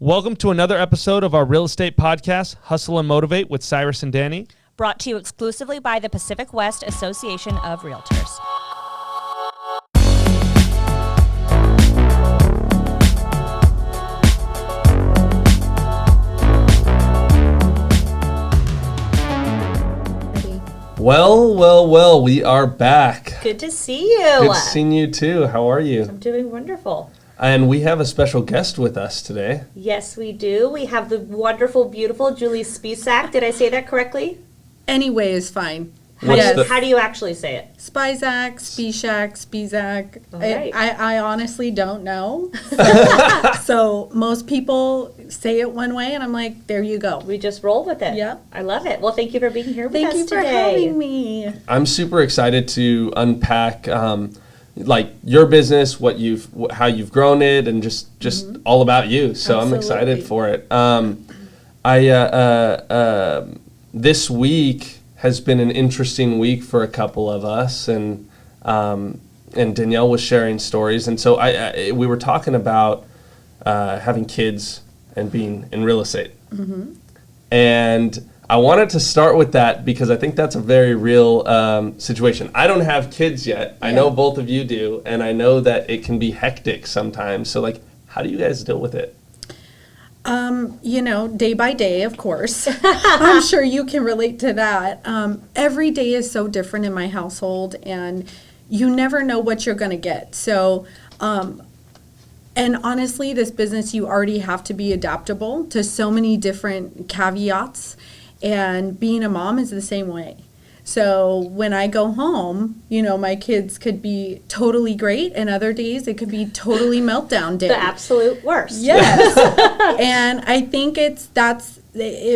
Welcome to another episode of our real estate podcast, Hustle and Motivate with Cyrus and Dani. Brought to you exclusively by the Pacific West Association of Realtors. Well, we are back. Good to see you. Good seeing you too. How are you? I'm doing wonderful. And we have a special guest with us today. Yes, we do. We have the wonderful, beautiful Julie Spisak. Did I say that correctly? Anyway is fine. How do you actually say it? Spisak, Spisak. Right. I honestly don't know. So most people say it one way, and I'm like, there you go. We just roll with it. Yeah. I love it. Well, thank you for being here with us Thank you for today. having me. I'm super excited to unpack like your business, how you've grown it, and just all about you. So Absolutely. I'm excited for it. This week has been an interesting week for a couple of us, and Danielle was sharing stories, and so we were talking about having kids and being in real estate, and I wanted to start with that because I think that's a very real situation. I don't have kids yet. I know both of you do, and I know that it can be hectic sometimes. So, like, how do you guys deal with it? Day by day, of course. I'm sure you can relate to that. Every day is so different in my household, and you never know what you're going to get. So, and honestly, this business, you already have to be adaptable to so many different caveats, and being a mom is the same way. So when I go home, my kids could be totally great, and other days it could be totally meltdown day. The absolute worst. Yes. And I think it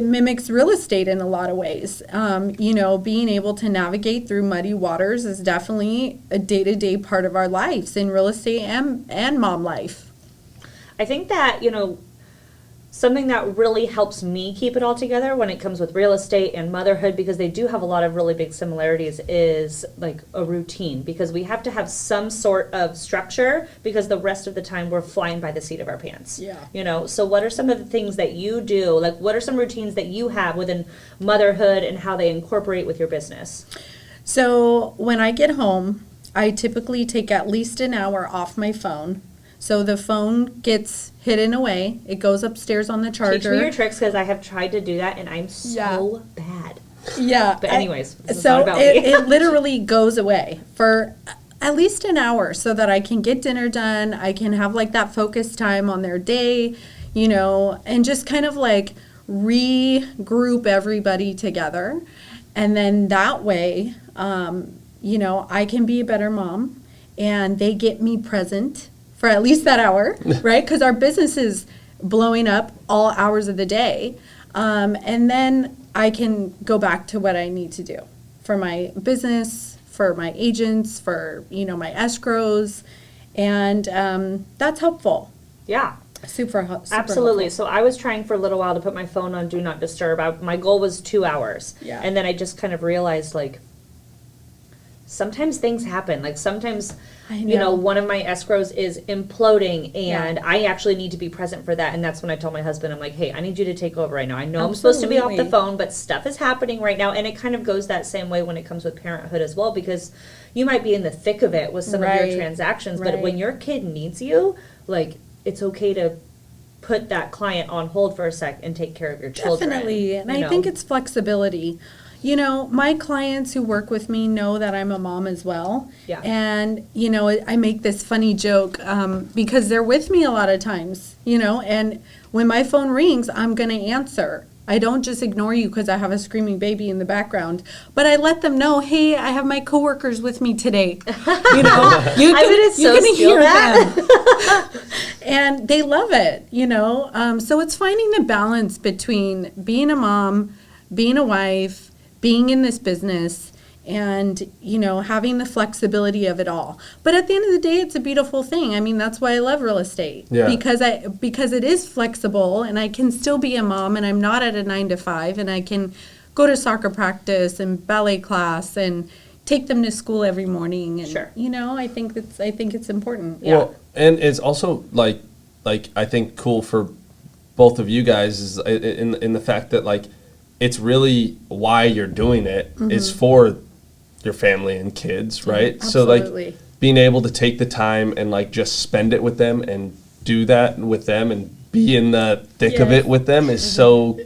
mimics real estate in a lot of ways. Being able to navigate through muddy waters is definitely a day-to-day part of our lives in real estate and mom life. I think that, something that really helps me keep it all together when it comes with real estate and motherhood, because they do have a lot of really big similarities, is like a routine, because we have to have some sort of structure, because the rest of the time we're flying by the seat of our pants. Yeah. So what are some of the things that you do? Like, what are some routines that you have within motherhood and how they incorporate with your business? So when I get home, I typically take at least an hour off my phone. So the phone gets hidden away. It goes upstairs on the charger. Teach me your tricks, because I have tried to do that and I'm so bad. Yeah. But anyways, this is so not about me. it literally goes away for at least an hour so that I can get dinner done. I can have like that focus time on their day, and just kind of like regroup everybody together. And then that way, I can be a better mom, and they get me present for at least that hour, right? Because our business is blowing up all hours of the day. And then I can go back to what I need to do for my business, for my agents, for, my escrows. And that's helpful. Yeah. Super Absolutely. helpful. So I was trying for a little while to put my phone on Do Not Disturb. My goal was 2 hours. Yeah. And then I just kind of realized, like, sometimes things happen. Like, sometimes, I know. one of my escrows is imploding, and I actually need to be present for that. And that's when I told my husband, I'm like, hey, I need you to take over right now. I know I'm supposed to be off the Absolutely. phone, but stuff is happening right now. And it kind of goes that same way when it comes with parenthood as well, because you might be in the thick of it with some of Right. your transactions, but Right. when your kid needs you, like, it's okay to put that client on hold for a sec and take care of your children. Definitely. And you I think know? it's flexibility. My clients who work with me know that I'm a mom as well. Yeah. And, I make this funny joke because they're with me a lot of times, and when my phone rings, I'm going to answer. I don't just ignore you because I have a screaming baby in the background, but I let them know, hey, I have my coworkers with me today. You can, hear them. And they love it, So it's finding the balance between being a mom, being a wife, being in this business, and, having the flexibility of it all. But at the end of the day, it's a beautiful thing. I mean, that's why I love real estate. Yeah. Because it is flexible, and I can still be a mom, and I'm not at a 9 to 5, and I can go to soccer practice and ballet class and take them to school every morning. And, Sure. I think it's important. Yeah. Well, and it's also like I think cool for both of you guys is in the fact that like it's really why you're doing it is for your family and kids, right? Absolutely. So like being able to take the time and like just spend it with them and do that with them and be in the thick of it with them is so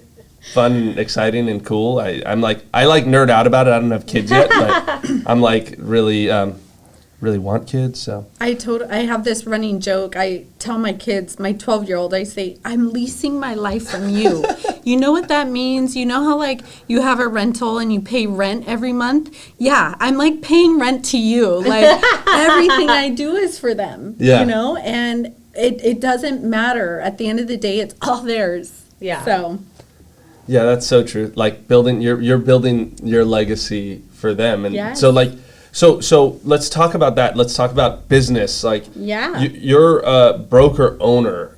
fun and exciting and cool. I like nerd out about it. I don't have kids yet, but I'm like really want kids. So I have this running joke. I tell my kids, my 12-year-old, I say, I'm leasing my life from you. You know what that means? You know how like you have a rental and you pay rent every month? Yeah, I'm like paying rent to you. Like everything I do is for them, you know? And it doesn't matter. At the end of the day, it's all theirs. Yeah. So. Yeah, that's so true. Like you're building your legacy for them. And so like, So let's talk about that. Let's talk about business. Like, you're a broker owner.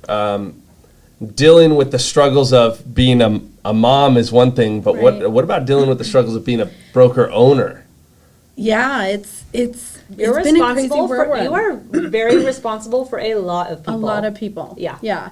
Dealing with the struggles of being a mom is one thing, but what about dealing with the struggles of being a broker owner? Yeah, you're responsible for. You are very responsible for a lot of people. A lot of people. Yeah. Yeah.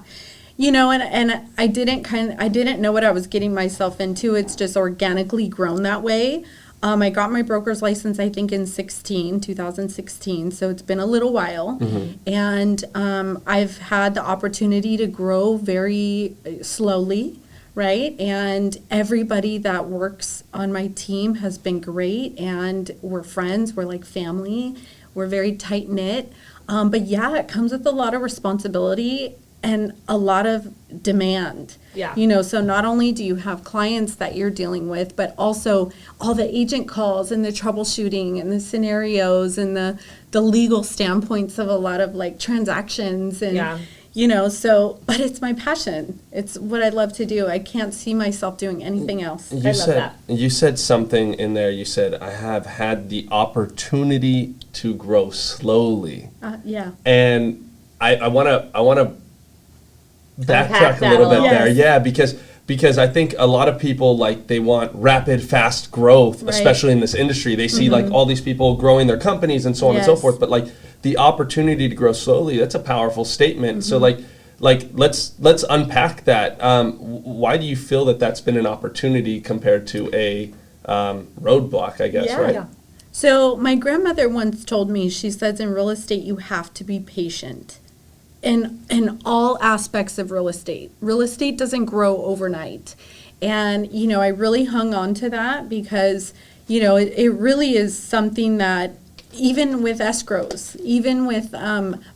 You know, and I didn't know what I was getting myself into. It's just organically grown that way. I got my broker's license, I think, in 2016, so it's been a little while. And I've had the opportunity to grow very slowly, right? And everybody that works on my team has been great, and we're friends, we're like family, we're very tight-knit. But yeah, it comes with a lot of responsibility and a lot of demand. Yeah. You know, so not only do you have clients that you're dealing with, but also all the agent calls and the troubleshooting and the scenarios and the legal standpoints of a lot of like transactions and you know, so but it's my passion. It's what I love to do. I can't see myself doing anything else. You said something in there. You said I have had the opportunity to grow slowly. Yeah. And I want to backtrack a little bit there. Yeah, because I think a lot of people like they want rapid, fast growth, especially in this industry. They see like all these people growing their companies and so on and so forth. But like the opportunity to grow slowly, that's a powerful statement. So like let's unpack that. Why do you feel that that's been an opportunity compared to a roadblock, I guess, right? Yeah. So my grandmother once told me, she says in real estate, you have to be patient. In all aspects of real estate. Real estate doesn't grow overnight. And, you know, I really hung on to that because, you know, it really is something that even with escrows, even with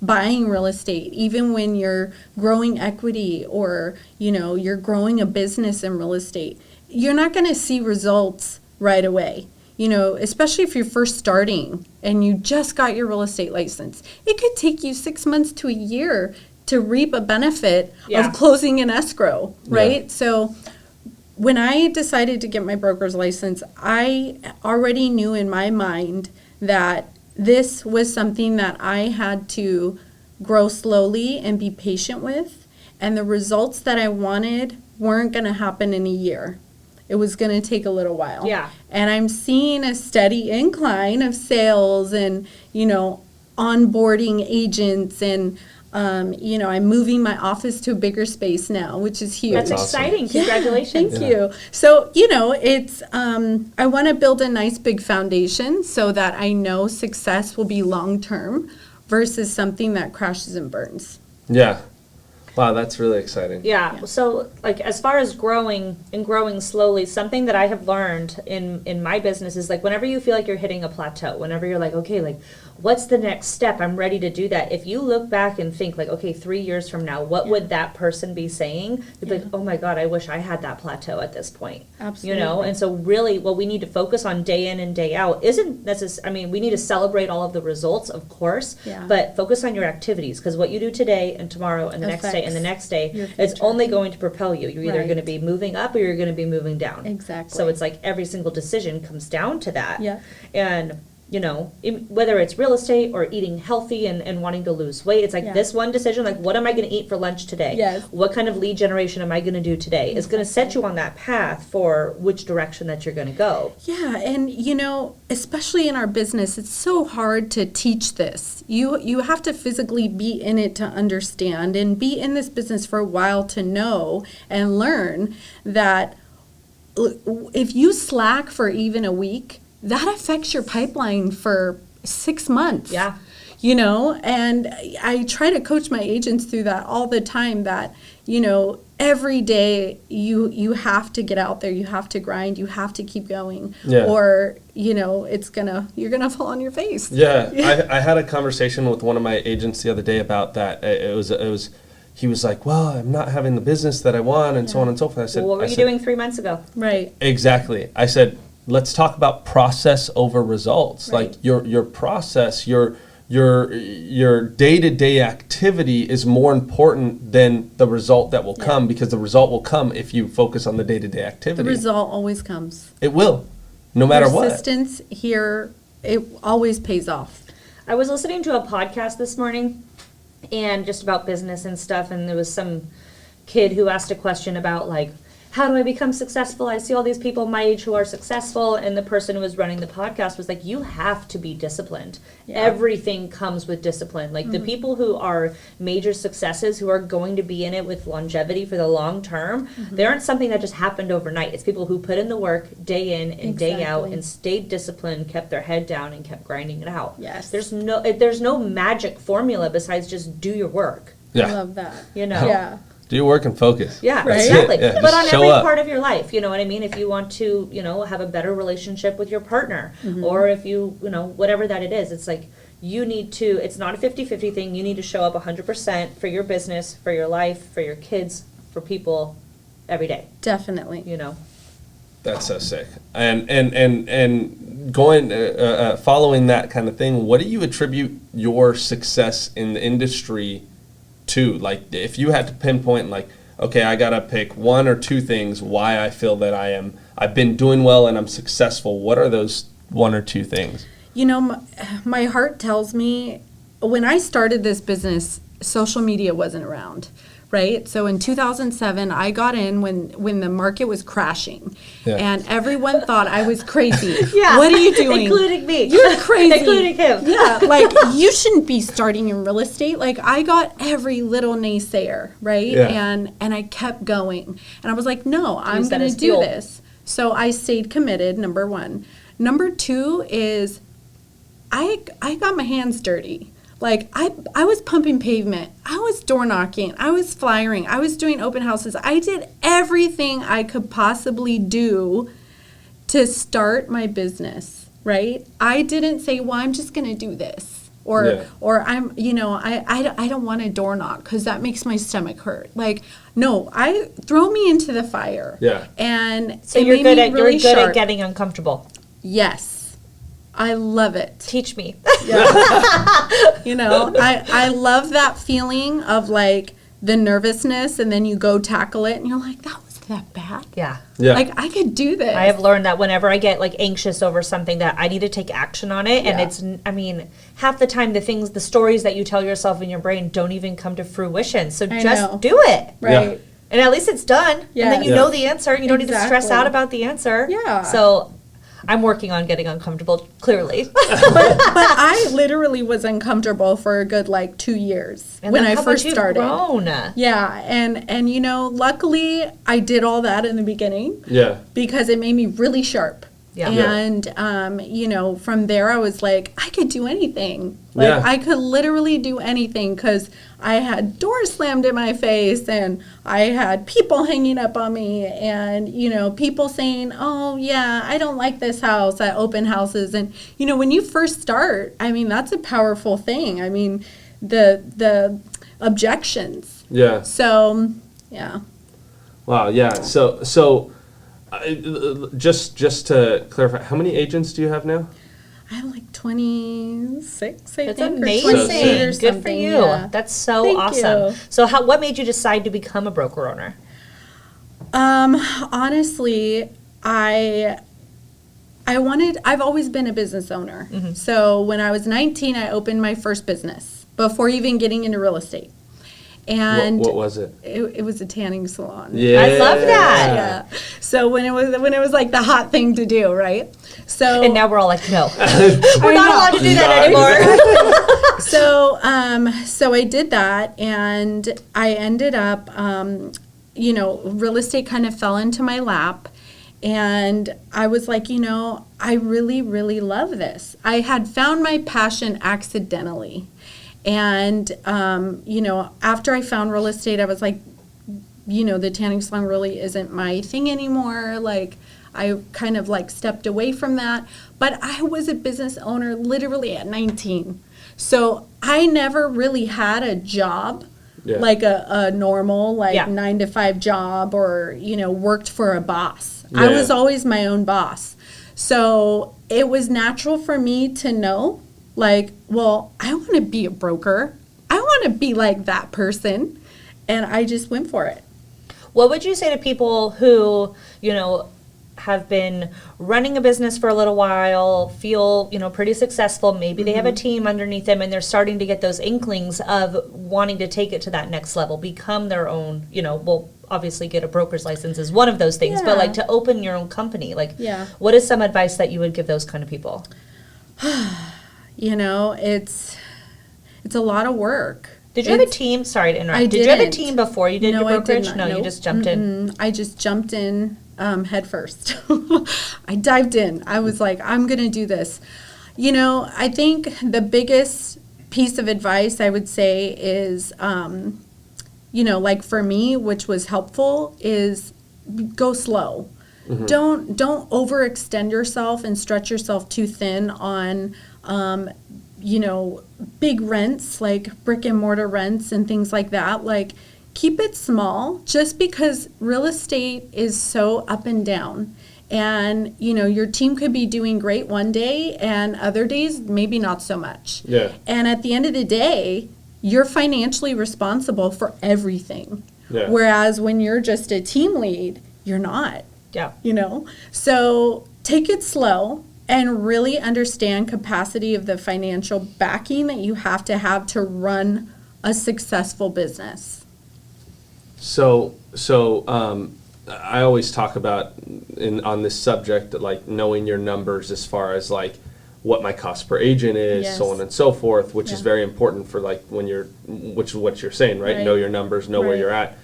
buying real estate, even when you're growing equity or, you know, you're growing a business in real estate, you're not going to see results right away. You know, especially if you're first starting and you just got your real estate license. It could take you 6 months to a year to reap a benefit of closing an escrow, right? Yeah. So when I decided to get my broker's license, I already knew in my mind that this was something that I had to grow slowly and be patient with. And the results that I wanted weren't going to happen in a year. It was going to take a little while. Yeah. And I'm seeing a steady incline of sales and, you know, onboarding agents and, you know, I'm moving my office to a bigger space now, which is huge. That's exciting. Congratulations. Thank you. So, you know, it's, I want to build a nice big foundation so that I know success will be long-term versus something that crashes and burns. Yeah. Wow, that's really exciting. Yeah. So, like, as far as growing slowly, something that I have learned in my business is, like, whenever you feel like you're hitting a plateau, whenever you're like, okay, like, what's the next step? I'm ready to do that. If you look back and think, like, okay, 3 years from now, what would that person be saying? You'd be like, oh, my God, I wish I had that plateau at this point. Absolutely. You know? And so, really, what we need to focus on day in and day out isn't necessarily, I mean, we need to celebrate all of the results, of course, but focus on your activities, because what you do today and tomorrow and the next day and the next day, it's only going to propel you. You're either going to be moving up or you're going to be moving down. Exactly. So it's like every single decision comes down to that. Yeah. And whether it's real estate or eating healthy and wanting to lose weight, it's like this one decision, like, what am I going to eat for lunch today? Yes. What kind of lead generation am I going to do today? Is going to set you on that path for which direction that you're going to go. Yeah, and especially in our business, it's so hard to teach this. You have to physically be in it to understand, and be in this business for a while to know and learn that if you slack for even a week, that affects your pipeline for 6 months. Yeah. And I try to coach my agents through that all the time, that, every day you have to get out there, you have to grind, you have to keep going, or, you're going to fall on your face. Yeah. I had a conversation with one of my agents the other day about that. He was like, well, I'm not having the business that I want, and so on and so forth. I said, well, what were you doing 3 months ago? Right. Exactly. I said, let's talk about process over results. Right. Like your process, your day-to-day activity is more important than the result that will come, because the result will come if you focus on the day-to-day activity. The result always comes. It will, no matter what. Persistence here, it always pays off. I was listening to a podcast this morning, and just about business and stuff, and there was some kid who asked a question about, like, how do I become successful? I see all these people my age who are successful, and the person who was running the podcast was like, you have to be disciplined. Yeah. Everything comes with discipline. Like, the people who are major successes, who are going to be in it with longevity for the long term, they aren't something that just happened overnight. It's people who put in the work day in and day out and stayed disciplined, kept their head down, and kept grinding it out. Yes. There's no magic formula besides just do your work. Yeah. I love that. Yeah. Do your work and focus. Yeah, right? exactly. Yeah, but on every up. part of your life, you know what I mean? If you want to, have a better relationship with your partner, or if you, whatever that it is, it's like you need to, it's not a 50-50 thing. You need to show up 100% for your business, for your life, for your kids, for people every day. Definitely. That's so sick. And going, following that kind of thing, what do you attribute your success in the industry to? Like, if you had to pinpoint, like, okay, I gotta pick one or two things why I feel that I've been doing well and I'm successful, what are those one or two things? My heart tells me, when I started this business, social media wasn't around, right? So in 2007, I got in when the market was crashing, and everyone thought I was crazy. Yeah. What are you doing? Including me. You're crazy. Including him. Yeah, like, you shouldn't be starting in real estate. Like, I got every little naysayer, right? Yeah. And I kept going. And I was like, no, I'm Use that going as to do fuel. this. So I stayed committed, number one. Number two is I got my hands dirty. Like, I was pumping pavement. I was door knocking. I was flyering. I was doing open houses. I did everything I could possibly do to start my business, right? I didn't say, well, I'm just going to do this. Or I'm, I don't want to door knock because that makes my stomach hurt. Like, no, throw me into the fire. Yeah. And So it you're made good me at really sharp. getting uncomfortable. Yes. I love it. Teach me. I love that feeling of, like, the nervousness, and then you go tackle it and you're like, that was that bad? Yeah. Like, I could do this. I have learned that whenever I get, like, anxious over something, that I need to take action on it. And it's, half the time the stories that you tell yourself in your brain don't even come to fruition. So just do it. Right. Yeah. And at least it's done. Yeah. And then you know the answer. You don't need to stress Exactly. out about the answer. Yeah. So I'm working on getting uncomfortable, clearly. but I literally was uncomfortable for a good, 2 years And when look I how first much you've started. grown. Yeah, and luckily I did all that in the beginning. Yeah. Because it made me really sharp. Yeah. And from there I was like, I could do anything. I could literally do anything, because I had doors slammed in my face, and I had people hanging up on me, and people saying, oh yeah, I don't like this house at open houses. And when you first start, that's a powerful thing. The objections. Yeah. So yeah. Wow. Yeah. So just to clarify, how many agents do you have now? I have 26, I That's think. amazing. Or 28 or Good for something, you. yeah. That's so Thank awesome. you. So what made you decide to become a broker owner? Honestly, I I've always been a business owner. So when I was 19, I opened my first business before even getting into real estate. And what was it? It was a tanning salon. Yeah. I love that. Yeah. So when it was like the hot thing to do, right? So And now we're all like, no, we're not allowed to do that anymore. So I did that, and I ended up, real estate kind of fell into my lap, and I was like, I really, really love this. I had found my passion accidentally. And, after I found real estate, I was like, the tanning salon really isn't my thing anymore. Like, I kind of like stepped away from that. But I was a business owner literally at 19. So I never really had a job, like a normal, 9-to-5 job, or, worked for a boss. I was always my own boss. So it was natural for me to know, like, well, I want to be a broker. I want to be like that person. And I just went for it. What would you say to people who, have been running a business for a little while, feel, pretty successful, maybe they have a team underneath them, and they're starting to get those inklings of wanting to take it to that next level, become their own, obviously get a broker's license is one of those things, but like to open your own company, what is some advice that you would give those kind of people? It's a lot of work. Did you have a team? Sorry to interrupt. Did you have a team before you did your brokerage? No, you just jumped in. I just jumped in head first. I dived in. I was like, I'm going to do this. I think the biggest piece of advice I would say is, like for me, which was helpful, is go slow. Don't overextend yourself and stretch yourself too thin on big rents, like brick and mortar rents and things like that. Like, keep it small, just because real estate is so up and down. And, your team could be doing great one day, and other days, maybe not so much. Yeah. And at the end of the day, you're financially responsible for everything. Yeah. Whereas when you're just a team lead, you're not. Yeah. So take it slow and really understand capacity of the financial backing that you have to run a successful business. So I always talk about on this subject, like knowing your numbers as far as like what my cost per agent is, so on and so forth, which is very important for like when which is what you're saying, right? Know your numbers, know where you're at.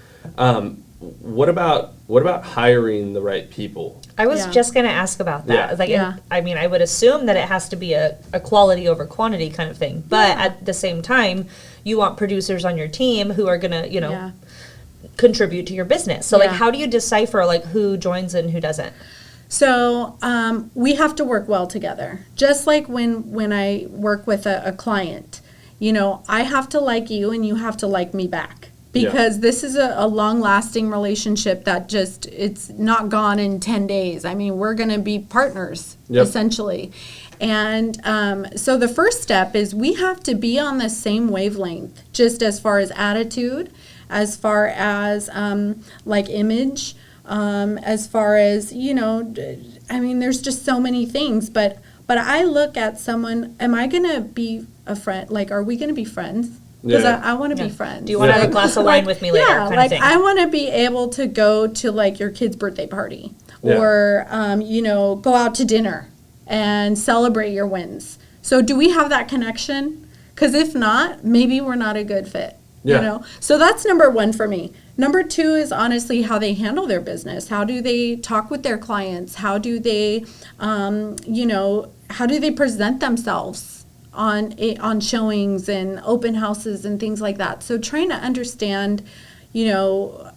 What about hiring the right people? I was just going to ask about that. I would assume that it has to be a quality over quantity kind of thing. But at the same time, you want producers on your team who are going to, contribute to your business. So how do you decipher like who joins and who doesn't? So we have to work well together. Just like when I work with a client, I have to like you and you have to like me back. Because this is a long-lasting relationship that it's not gone in 10 days. I mean, we're going to be partners, essentially. And so the first step is we have to be on the same wavelength, just as far as attitude, as far as image, as far as, there's just so many things. But I look at someone, am I going to be a friend? Like, are we going to be friends? Because I want to be friends. Do you want to have a glass of wine with me later? Yeah, kind of thing. I want to be able to go to like your kid's birthday party, or go out to dinner and celebrate your wins. So do we have that connection? Because if not, maybe we're not a good fit. So that's number one for me. Number two is honestly how they handle their business. How do they talk with their clients? How do they, how do they present themselves on showings and open houses and things like that? So trying to understand,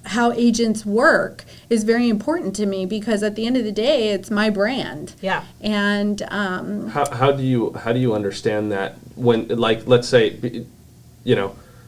how agents work is very important to me, because at the end of the day, it's my brand. Yeah. And how do you understand that when, like, let's say,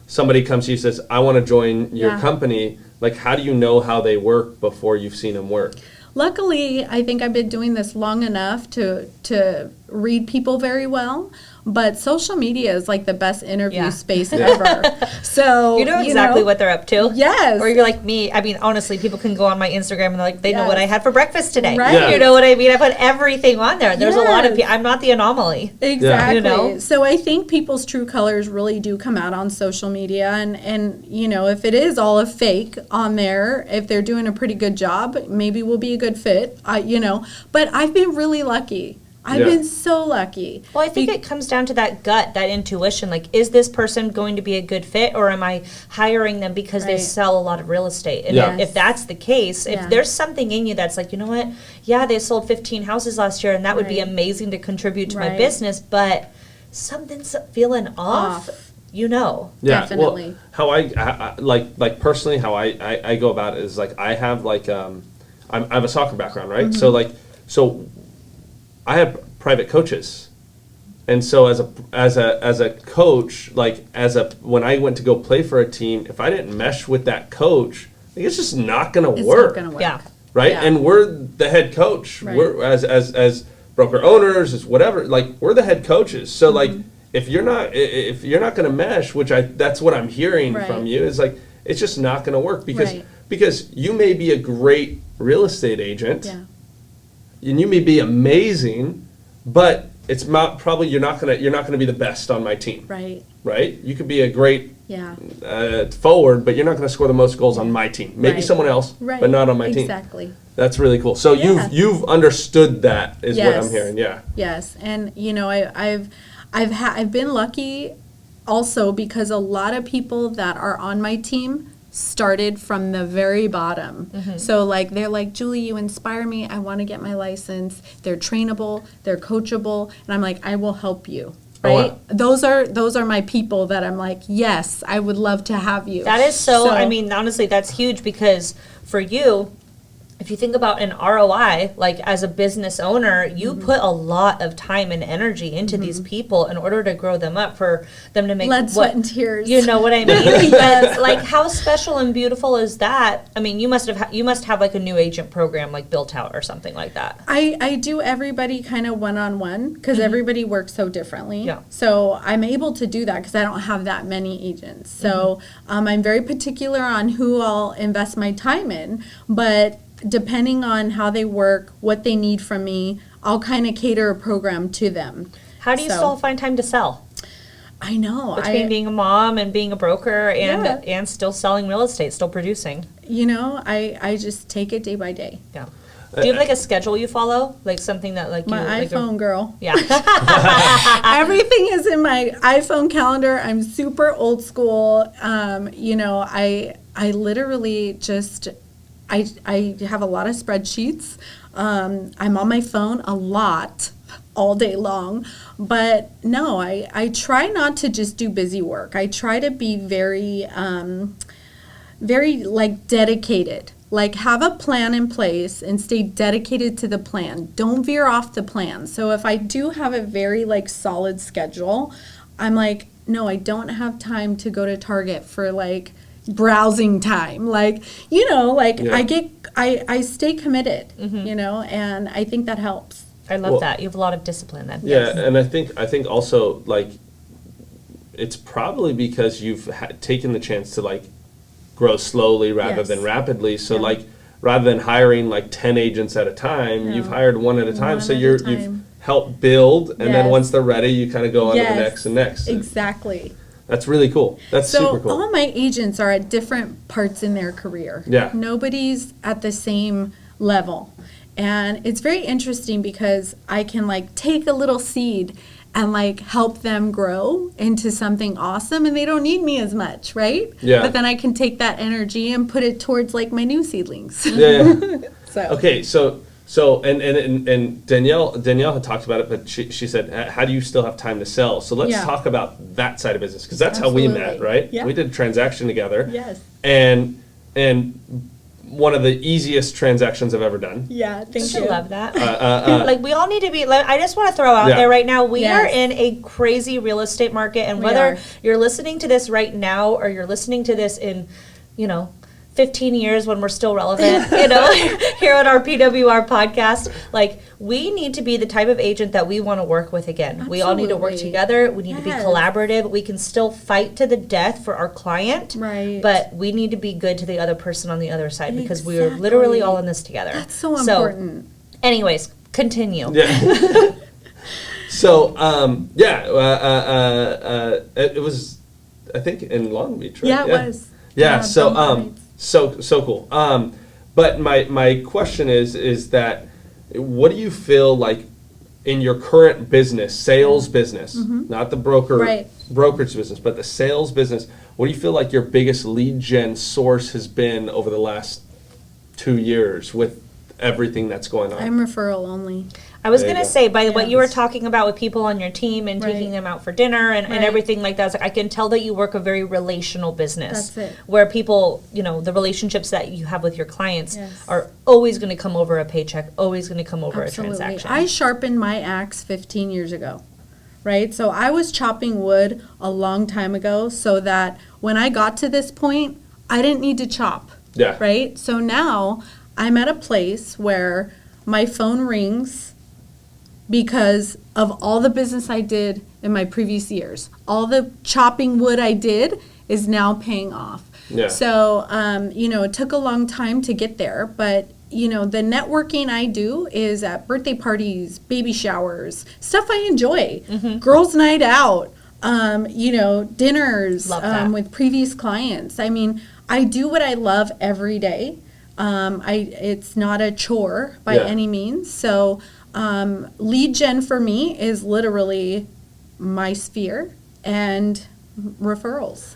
somebody comes to you and says, I want to join your company. Like, how do you know how they work before you've seen them work? Luckily, I think I've been doing this long enough to read people very well, but social media is like the best interview Yeah. space ever. So You know exactly what they're up to. Yes. Or you're like me. I mean, honestly, people can go on my Instagram and they're like, they know what I had for breakfast today. Right. Yeah. You know what I mean? I put everything on there. There's a lot of Yes. people. I'm not the anomaly. Exactly. You know? So I think people's true colors really do come out on social media, and you know, if it is all a fake on there, if they're doing a pretty good job, maybe we'll be a good fit. You know, but I've been really lucky. I've been so lucky. Well, I think it comes down to that gut, that intuition. Like, is this person going to be a good fit, or am I hiring them because they Right. sell a lot of real estate? And Yeah. if that's the case, if Yeah. there's something in you that's like, you know what? Yeah, they sold 15 houses last year, and that would be Right. amazing to contribute to my Right. business, but something's feeling off. You know. Yeah, Definitely. well, how I like personally, how I go about it is like I have like I have a soccer background, right? Mm-hmm. So I have private coaches, and so as a coach, like when I went to go play for a team, if I didn't mesh with that coach, like, it's just not gonna It's work, not gonna work. Yeah. right? Yeah. And we're the head coach. Right. We're as broker owners, as whatever. Like we're the head coaches. So like if you're not going to mesh, which that's what I'm hearing Right. from you, is like it's just not going to work Right. because you may be a great real estate agent, Yeah. and you may be amazing, but it's not probably you're not gonna be the best on my team, Right. right? You could be a great Yeah. forward, but you're not going to score the most goals on my team. Maybe Right. someone else, Right. but not on my team. Exactly. That's really cool. So Yeah. you've understood that is what I'm Yes. hearing. Yeah. Yes, and you know, I've been lucky also because a lot of people that are on my team started from the very bottom. So like they're like, Julie, you inspire me. I want to get my license. They're trainable, they're coachable, and I'm like, I will help you. Oh, wow. Right? Those are my people that I'm like, yes, I would love to have you. That is so, I mean, honestly, that's huge because for you, if you think about an ROI, like as a business owner, you put a lot of time and energy into these people in order to grow them up, for them to make Blood, sweat, and tears. You know what I mean? But like, how special and beautiful is that? I mean, you must have like a new agent program like built out or something like that. I do everybody kind of one-on-one because everybody works so differently. Yeah. So I'm able to do that because I don't have that many agents. So I'm very particular on who I'll invest my time in, but depending on how they work, what they need from me, I'll kind of cater a program to them. How do you So- still find time to sell I know. between being a mom and being a broker and Yeah. and still selling real estate, still producing? I just take it day by day. Yeah. Do you have like a schedule you follow? Like something that like My you like iPhone girl. Yeah. Everything is in my iPhone calendar. I'm super old school. I literally just I have a lot of spreadsheets. I'm on my phone a lot all day long. But no, I try not to just do busy work. I try to be very like dedicated. Like have a plan in place and stay dedicated to the plan. Don't veer off the plan. So if I do have a very like solid schedule, I'm like, no, I don't have time to go to Target for like browsing time. Like, Yeah. I stay committed, and I think that helps. I love Well- that. You have a lot of discipline then. Yeah, and I think also like it's probably because you've taken the chance to like grow slowly rather Yes. than rapidly. So Yeah. like rather than hiring like 10 agents at a time, you've hired one at a time. One So at a you've time. helped build, and then Yes. once they're ready, you kind of go on to the Yes. next and next. Exactly. That's really cool. That's So super cool. all my agents are at different parts in their career. Yeah. Nobody's at the same level. And it's very interesting because I can like take a little seed and like help them grow into something awesome, and they don't need me as much, right? Yeah. But then I can take that energy and put it towards like my new seedlings. Yeah. So Okay, so and Danielle had talked about it, but she said, how do you still have time to sell? So let's Yeah. talk about that side of business, because that's how we met, Absolutely. right? Yeah. We did a transaction together. Yes. And one of the easiest transactions I've ever done. Yeah, thank I you. love that. Like we all need to be. Like, I just want to throw out Yeah. there right now. We Yes. are in a crazy real estate market, and We whether are. you're listening to this right now or you're listening to this in, 15 years when we're still relevant, here on our PWR podcast, like we need to be the type of agent that we want to work with again. Absolutely. We all need to work together. We need to be Yes. collaborative. We can still fight to the death for our client, Right. but we need to be good to the other person on the other side because we are literally all in this together. That's so important. Anyways, continue. Yeah. So, it was, I think, in Long Beach, right? Yeah, it was. Yeah. So, Belmont Heights. so cool. But my question is that, what do you feel like in your current business, sales business, not the brokerage business, but the sales business? What do you feel like your biggest lead gen source has been over the last 2 years with everything that's going on? I'm referral only. I was There you going to go. say, by what you were Yes. talking about with people on your team and Right. taking them out for dinner and Right. everything like that, I was like, I can tell that you work a very relational business. That's it. Where people, the relationships that you have with your clients Yes. are always going to come over a paycheck, always going to come over Absolutely. a transaction. I sharpened my axe 15 years ago, right? So I was chopping wood a long time ago so that when I got to this point, I didn't need to chop, Yeah. right? So now I'm at a place where my phone rings because of all the business I did in my previous years. All the chopping wood I did is now paying off. Yeah. So, it took a long time to get there, but the networking I do is at birthday parties, baby showers, stuff I enjoy, girls' night out, dinners Love that. with previous clients. I mean, I do what I love every day. It's not a chore by Yeah. any means. So, lead gen for me is literally my sphere and referrals.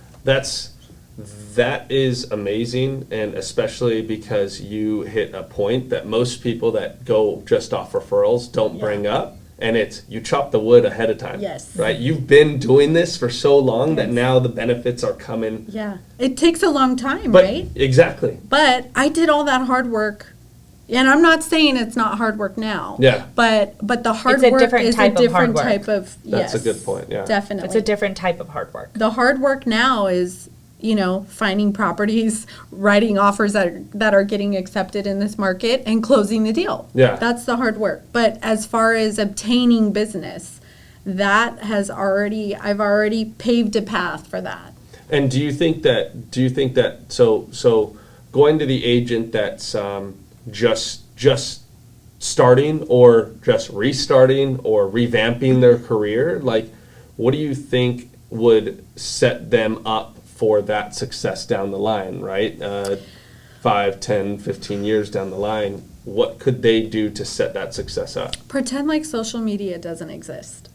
That is amazing, and especially because you hit a point that most people that go just off referrals don't bring up, and it's you chop the wood ahead of time. Yes. Right? You've been doing this for so long that Yes. now the benefits are coming. Yeah. It takes a long time, But right? exactly. But I did all that hard work. And I'm not saying it's not hard work now. Yeah. But the hard It's a work different is type a of hard different work. type of That's a yes, good point, yeah. Definitely. It's a different type of hard work. The hard work now is, finding properties, writing offers that are getting accepted in this market and closing the deal. Yeah. That's the hard work. But as far as obtaining business, I've already paved a path for that. And do you think that so going to the agent that's just starting or just restarting or revamping their career, like what do you think would set them up for that success down the line, right? 5, 10, 15 years down the line, what could they do to set that success up? Pretend like social media doesn't exist.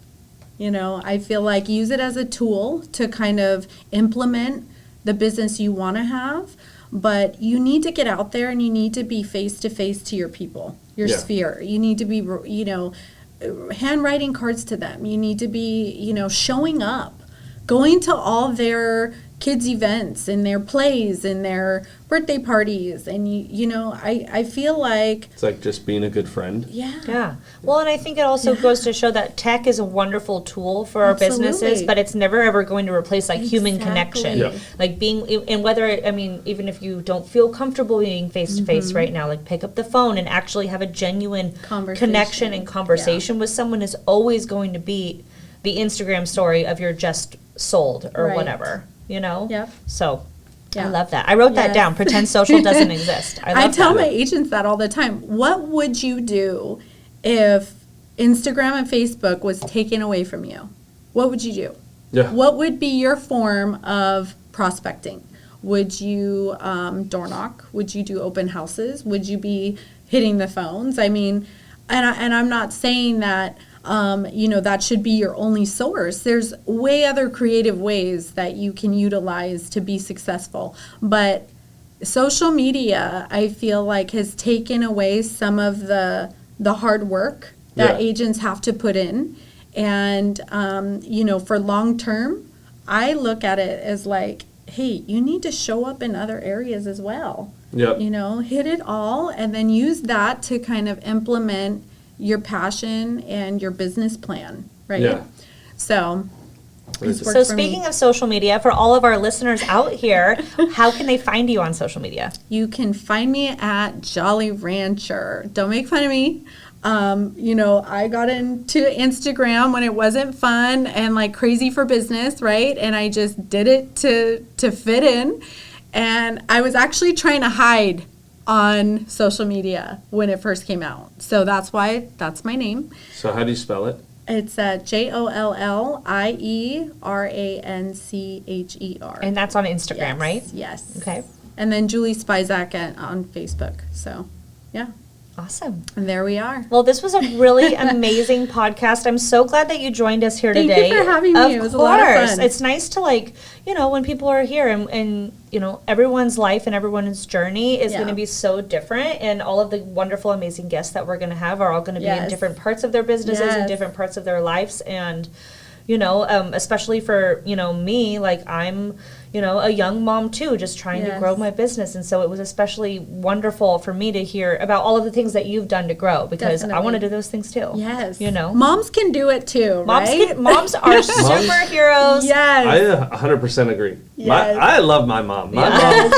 I feel like use it as a tool to kind of implement the business you want to have, but you need to get out there and you need to be face to face to your people, your Yeah. sphere. You need to be, handwriting cards to them. You need to be, showing up, going to all their kids' events and their plays and their birthday parties. And, I feel like, It's like just being a good friend. yeah. Yeah. Well, and I think it also goes to show that tech is a wonderful tool for our businesses, Absolutely. but it's never ever going to replace like human Exactly. connection. Yeah. Like being, and whether, even if you don't feel comfortable being face to face right now, like pick up the phone and actually have a genuine Conversation. connection and conversation with someone is always going to be the Instagram story of your just sold or Right. whatever, Yep. So I Yeah. love that. I wrote that Yes. down. Pretend social doesn't exist. I I love tell that. my agents that all the time. What would you do if Instagram and Facebook was taken away from you? What would you do? Yeah. What would be your form of prospecting? Would you door knock? Would you do open houses? Would you be hitting the phones? I mean, and I'm not saying that that should be your only source. There's way other creative ways that you can utilize to be successful. But social media, I feel like, has taken away some of the hard work that Yeah. agents have to put in. And, for long term, I look at it as like, hey, you need to show up in other areas as well. Yep. Hit it all and then use that to kind of implement your passion and your business plan, right? Yeah. So It's So worked for me. speaking of social media, for all of our listeners out here, how can they find you on social media? You can find me at Jolly Rancher. Don't make fun of me. I got into Instagram when it wasn't fun and like crazy for business, right? And I just did it to fit in. And I was actually trying to hide on social media when it first came out. So that's why that's my name. So how do you spell it? It's JollieRancher. And that's on Instagram, Yes, right? Yes. Okay. And then Julie Spisak on Facebook. So, yeah. Awesome. And there we are. Well, this was a really amazing podcast. I'm so glad that you joined us here Thank you today. for having me. It was a lot of fun. It's nice to when people are here and everyone's life and everyone's journey is Yeah. going to be so different, and all of the wonderful, amazing guests that we're going to have are all going to be in Yes. different parts of their businesses and Yes. different parts of their lives. And especially for, me, like I'm, a young mom too, just trying to Yes. grow my business. And so it was especially wonderful for me to hear about all of the things that you've done to grow, because I want to Definitely. do those things too. Yes. Moms Moms can do it too, Moms, right? moms are superheroes. Yes. I 100% agree. Yes. I love my mom. My mom.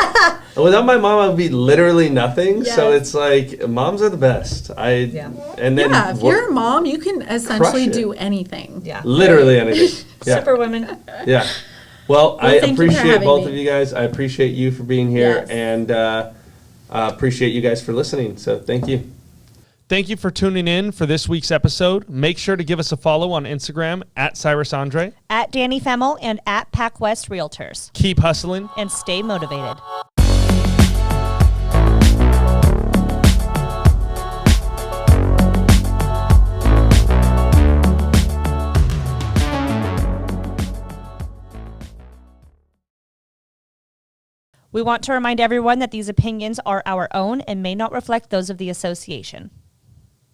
Without my mom, I would be literally nothing. So Yes. it's like moms are the best. And then Yeah, if you're a mom, you can essentially Crush it. do anything. Yeah. literally anything. Yeah. Super women. Yeah. Well, I thank you for appreciate having both me. of you guys. I appreciate you for being here, Yes. and appreciate you guys for listening. So thank you. Thank you for tuning in for this week's episode. Make sure to give us a follow on Instagram at Cyrus Andre. At Dani Femmel and at Pac West Realtors. Keep hustling. And stay motivated. We want to remind everyone that these opinions are our own and may not reflect those of the association.